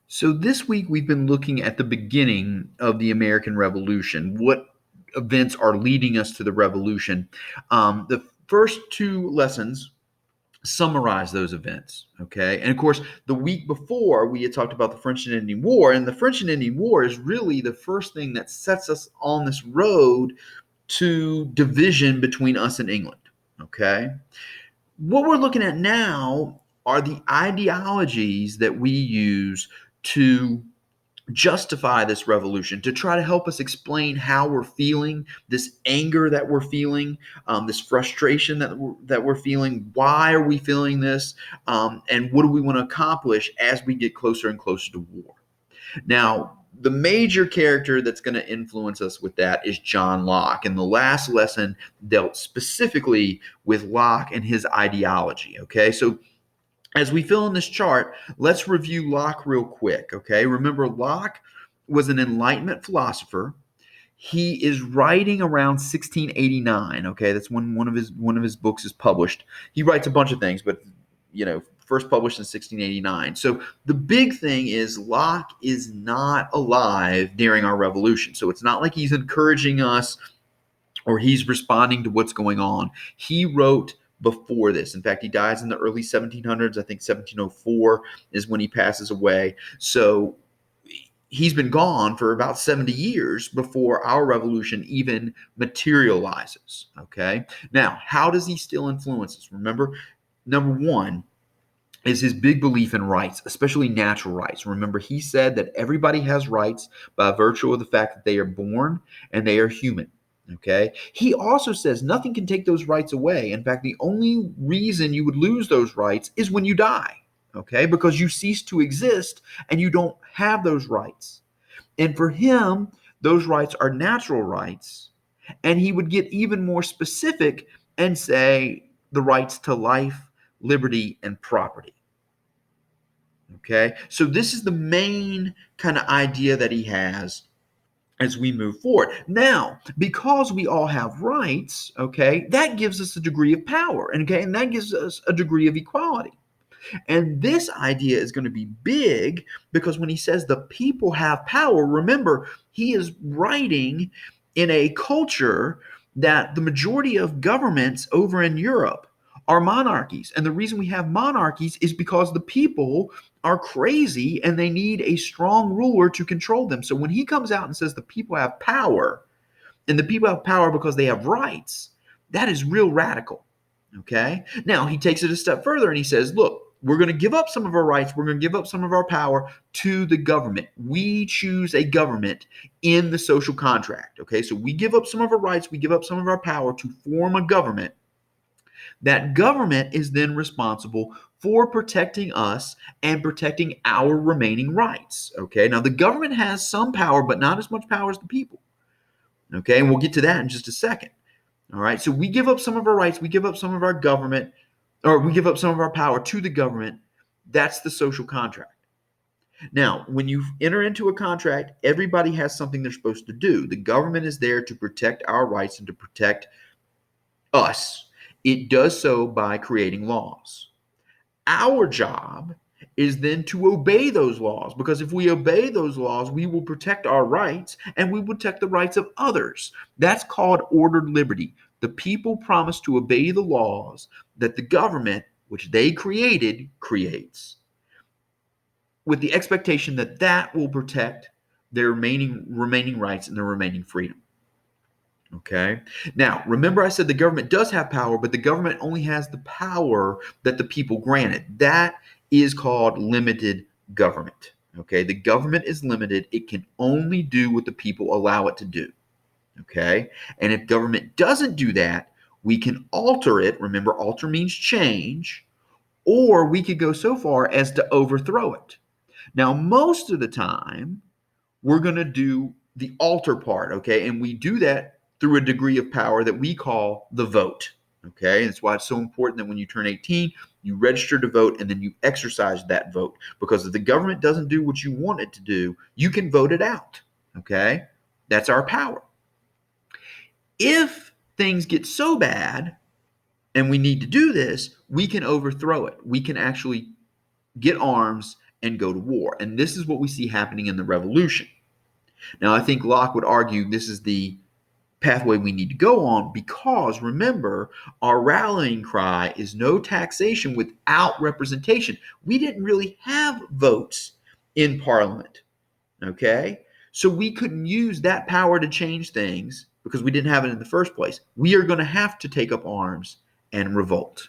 So this week we've been looking at the beginning of the American Revolution. What events are leading us to the revolution? The first two lessons summarize those events. Okay, and of course, the week before we had talked about the French and Indian War, and the French and Indian War is really the first thing that sets us on this road to division between us and England. Okay, what we're looking at now are the ideologies that we use to justify this revolution, to try to help us explain how we're feeling, this anger that we're feeling, this frustration that we're feeling. Why are we feeling this? And what do we want to accomplish as we get closer and closer to war? Now, the major character that's going to influence us with that is John Locke. And the last lesson dealt specifically with Locke and his ideology. Okay, so as we fill in this chart, let's review Locke real quick. Okay, remember, Locke was an Enlightenment philosopher. He is writing around 1689. Okay, that's when one of his books is published. He writes a bunch of things, but first published in 1689. So the big thing is Locke is not alive during our revolution. So it's not like he's encouraging us or he's responding to what's going on. He wrote before this. In fact, he dies in the early 1700s. I think 1704 is when he passes away. So he's been gone for about 70 years before our revolution even materializes. Okay. Now, how does he still influence us? Remember, number one is his big belief in rights, especially natural rights. Remember, he said that everybody has rights by virtue of the fact that they are born and they are human. Okay. He also says nothing can take those rights away. In fact, the only reason you would lose those rights is when you die. Okay. Because you cease to exist and you don't have those rights. And for him, those rights are natural rights. And he would get even more specific and say the rights to life, liberty, and property. Okay. So this is the main kind of idea that he has as we move forward. Now, because we all have rights, okay, that gives us a degree of power, and that gives us a degree of equality. And this idea is going to be big because when he says the people have power, remember, he is writing in a culture that the majority of governments over in Europe are monarchies. And the reason we have monarchies is because the people are crazy and they need a strong ruler to control them. So when he comes out and says the people have power, and the people have power because they have rights, that is real radical. Okay. Now he takes it a step further and he says, look, we're going to give up some of our rights. We're going to give up some of our power to the government. We choose a government in the social contract. Okay. So we give up some of our rights. We give up some of our power to form a government. That government is then responsible for protecting us and protecting our remaining rights. Okay. Now the government has some power, but not as much power as the people. Okay. And we'll get to that in just a second. All right. So we give up some of our rights. We give up some of our government, or we give up some of our power to the government. That's the social contract. Now, when you enter into a contract, everybody has something they're supposed to do. The government is there to protect our rights and to protect us. It does so by creating laws. Our job is then to obey those laws, because if we obey those laws, we will protect our rights and we will protect the rights of others. That's called ordered liberty. The people promise to obey the laws that the government, which they created, creates, with the expectation that that will protect their remaining rights and their remaining freedom. Okay. Now, remember I said the government does have power, but the government only has the power that the people granted. That is called limited government. Okay. The government is limited. It can only do what the people allow it to do. Okay. And if government doesn't do that, we can alter it. Remember, alter means change, or we could go so far as to overthrow it. Now, most of the time, we're going to do the alter part, okay? And we do that through a degree of power that we call the vote, okay? And that's why it's so important that when you turn 18, you register to vote and then you exercise that vote. Because if the government doesn't do what you want it to do, you can vote it out, okay? That's our power. If things get so bad and we need to do this, we can overthrow it. We can actually get arms and go to war. And this is what we see happening in the revolution. Now, I think Locke would argue this is the pathway we need to go on because, remember, our rallying cry is no taxation without representation. We didn't really have votes in Parliament, okay? So we couldn't use that power to change things because we didn't have it in the first place. We are going to have to take up arms and revolt,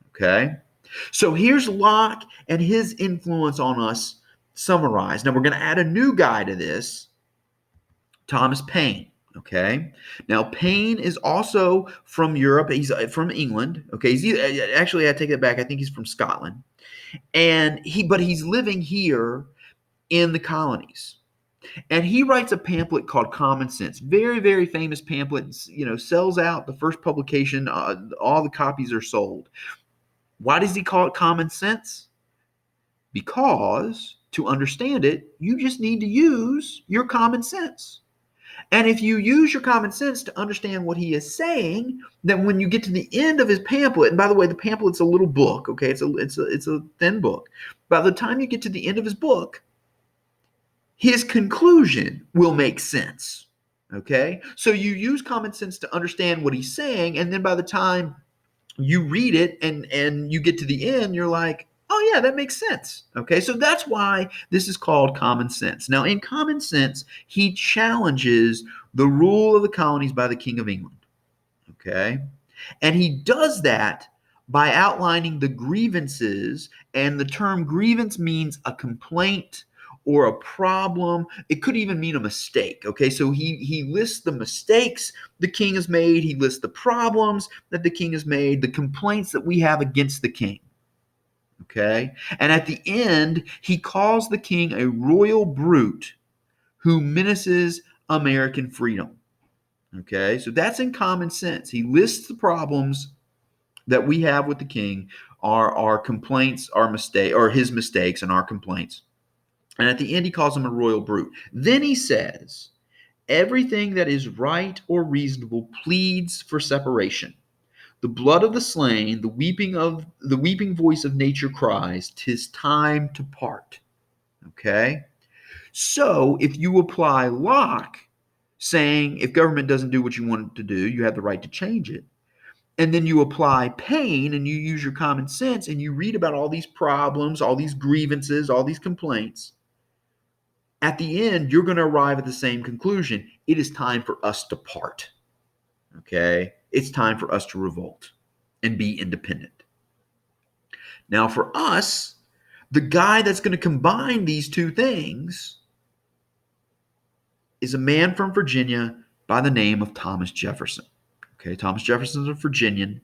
okay? So here's Locke and his influence on us summarized. Now we're going to add a new guy to this, Thomas Paine. Okay. Now Paine is also from Europe. He's from England. Okay. Actually, I take that back. I think he's from Scotland, but he's living here in the colonies. And he writes a pamphlet called Common Sense. Very, very famous pamphlet. Sells out. The first publication. All the copies are sold. Why does he call it Common Sense? Because to understand it, you just need to use your common sense. And if you use your common sense to understand what he is saying, then when you get to the end of his pamphlet, and by the way, the pamphlet's a little book, okay? It's a thin book. By the time you get to the end of his book, his conclusion will make sense, okay? So you use common sense to understand what he's saying, and then by the time you read it and you get to the end, you're like, oh yeah, that makes sense. Okay, so that's why this is called Common Sense. Now, in Common Sense, he challenges the rule of the colonies by the King of England. Okay, and he does that by outlining the grievances, and the term grievance means a complaint or a problem. It could even mean a mistake. Okay, so he lists the mistakes the king has made. He lists the problems that the king has made, the complaints that we have against the king. Okay, and at the end, he calls the king a royal brute who menaces American freedom. Okay, so that's in Common Sense. He lists the problems that we have with the king, our complaints, our mistake, or his mistakes and our complaints. And at the end, he calls him a royal brute. Then he says, everything that is right or reasonable pleads for separation. The blood of the slain, the weeping voice of nature cries, 'tis time to part. Okay? So if you apply Locke, saying if government doesn't do what you want it to do, you have the right to change it. And then you apply Paine and you use your common sense and you read about all these problems, all these grievances, all these complaints. At the end, you're going to arrive at the same conclusion. It is time for us to part. Okay? It's time for us to revolt and be independent. Now, for us, the guy that's going to combine these two things is a man from Virginia by the name of Thomas Jefferson. Okay, Thomas Jefferson is a Virginian.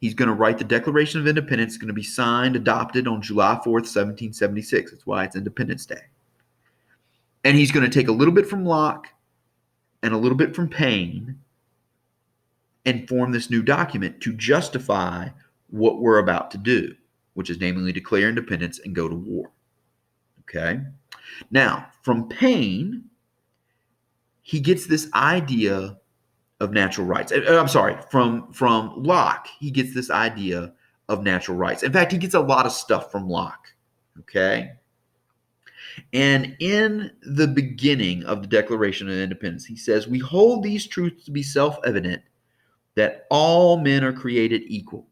He's going to write the Declaration of Independence. It's going to be signed, adopted on July 4th, 1776. That's why it's Independence Day. And he's going to take a little bit from Locke and a little bit from Paine and form this new document to justify what we're about to do, which is namely declare independence and go to war. Okay? Now, from Paine, he gets this idea of natural rights. I'm sorry, from Locke, he gets this idea of natural rights. In fact, he gets a lot of stuff from Locke. Okay? And in the beginning of the Declaration of Independence, he says, we hold these truths to be self-evident, that all men are created equal.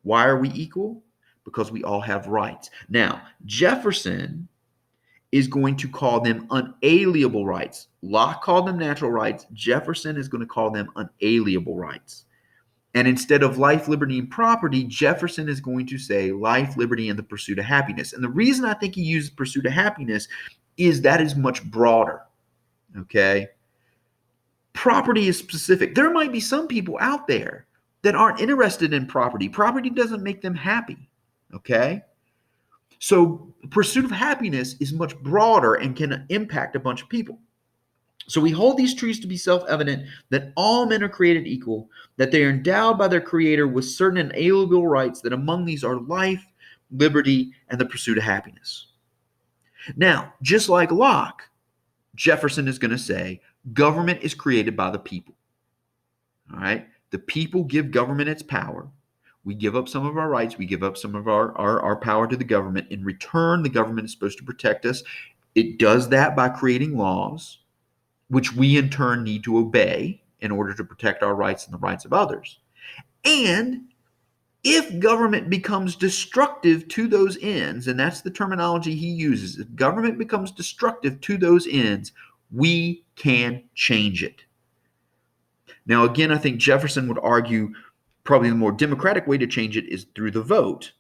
Why are we equal? Because we all have rights. Now, Jefferson is going to call them unalienable rights. Locke called them natural rights. Jefferson is going to call them unalienable rights. And instead of life, liberty, and property, Jefferson is going to say life, liberty, and the pursuit of happiness. And the reason I think he uses pursuit of happiness is that is much broader. Okay? Property is specific. There might be some people out there that aren't interested in property. Property doesn't make them happy. Okay? So pursuit of happiness is much broader and can impact a bunch of people. So we hold these truths to be self-evident, that all men are created equal, that they are endowed by their Creator with certain inalienable rights, that among these are life, liberty, and the pursuit of happiness. Now, just like Locke, Jefferson is going to say government is created by the people. All right? The people give government its power. We give up some of our rights. We give up some of our power to the government. In return, the government is supposed to protect us. It does that by creating laws, which we in turn need to obey in order to protect our rights and the rights of others. And if government becomes destructive to those ends, and that's the terminology he uses, if government becomes destructive to those ends, we can change it. Now, again, I think Jefferson would argue probably the more democratic way to change it is through the vote.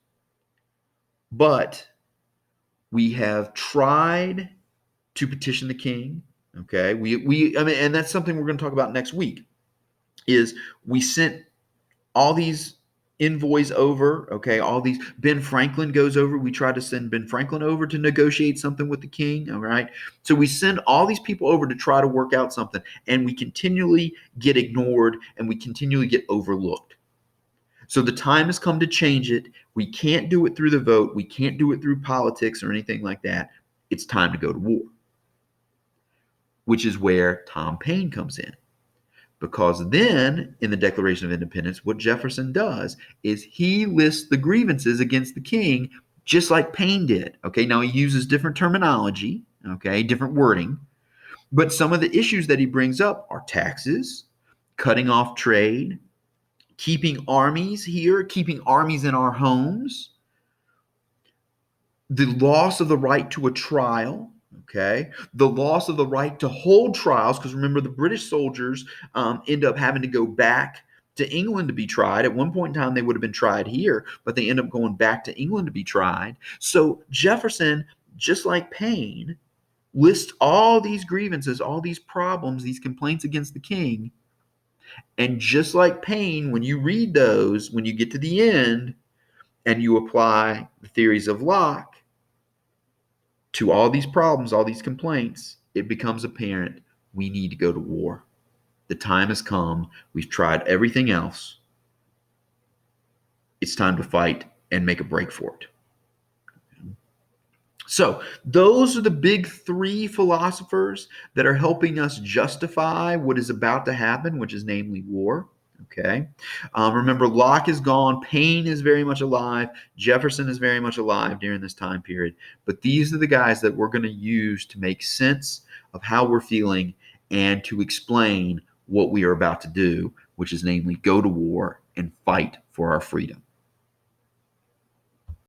But we have tried to petition the king. Okay, and that's something we're going to talk about next week. Is we sent all these envoys over. Okay, all these. Ben Franklin goes over. We try to send Ben Franklin over to negotiate something with the king. All right, so we send all these people over to try to work out something, and we continually get ignored and we continually get overlooked. So the time has come to change it. We can't do it through the vote. We can't do it through politics or anything like that. It's time to go to war, which is where Tom Paine comes in. Because then, in the Declaration of Independence, what Jefferson does is he lists the grievances against the king just like Paine did. Okay, now he uses different terminology, okay, different wording, but some of the issues that he brings up are taxes, cutting off trade, keeping armies here, keeping armies in our homes, the loss of the right to a trial, okay, the loss of the right to hold trials, because remember, the British soldiers end up having to go back to England to be tried. At one point in time, they would have been tried here, but they end up going back to England to be tried. So Jefferson, just like Paine, lists all these grievances, all these problems, these complaints against the king. And just like Paine, when you read those, when you get to the end and you apply the theories of Locke to all these problems, all these complaints, it becomes apparent we need to go to war. The time has come. We've tried everything else. It's time to fight and make a break for it. So those are the big three philosophers that are helping us justify what is about to happen, which is namely war. Okay. Remember, Locke is gone. Paine is very much alive. Jefferson is very much alive during this time period. But these are the guys that we're going to use to make sense of how we're feeling and to explain what we are about to do, which is namely go to war and fight for our freedom.